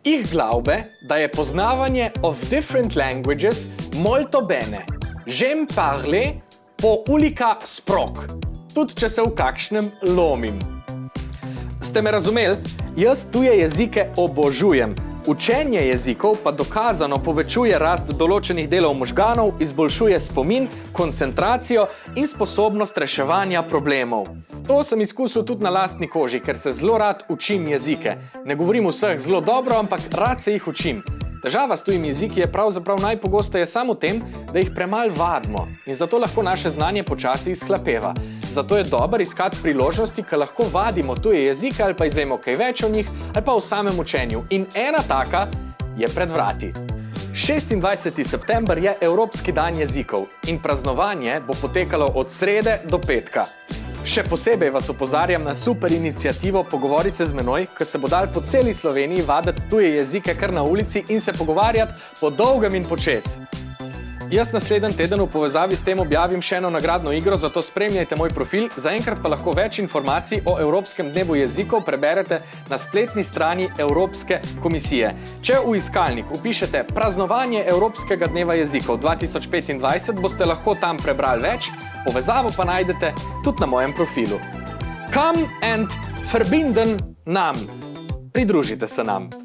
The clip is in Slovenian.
Ich glaube, da je poznavanje of different languages molto bene. J'aime parler po ulika sprok, tudi če se v kakšnem lomim. Ste me razumeli? Jaz tuje jezike obožujem. Učenje jezikov pa dokazano povečuje rast določenih delov možganov, izboljšuje spomin, koncentracijo in sposobnost reševanja problemov. To sem izkusil tudi na lastni koži, ker se zelo rad učim jezike. Ne govorim vseh zelo dobro, ampak rad se jih učim. Težava s tujimi jeziki je pravzaprav najpogosteje samo v tem, da jih premalo vadimo in zato lahko naše znanje počasi izhlapeva. Zato je dobro iskati priložnosti, ko lahko vadimo tuje jezike ali pa izvemo kaj več o njih ali pa v samem učenju. In ena taka je pred vrati. 26. september je Evropski dan jezikov in praznovanje bo potekalo od srede do petka. Še posebej vas opozarjam na super iniciativo Pogovoriti se z menoj, ko se bo dal po celi Sloveniji vaditi tuje jezike kar na ulici in se pogovarjati po dolgem in počez. Jaz naslednji teden v povezavi s tem objavim še eno nagradno igro, zato spremljajte moj profil. Zaenkrat pa lahko več informacij o Evropskem dnevu jezikov preberete na spletni strani Evropske komisije. Če v iskalnik vpišete praznovanje Evropskega dneva jezikov 2025, boste lahko tam prebrali več, povezavo pa najdete tudi na mojem profilu. Come and verbinden nam. Pridružite se nam.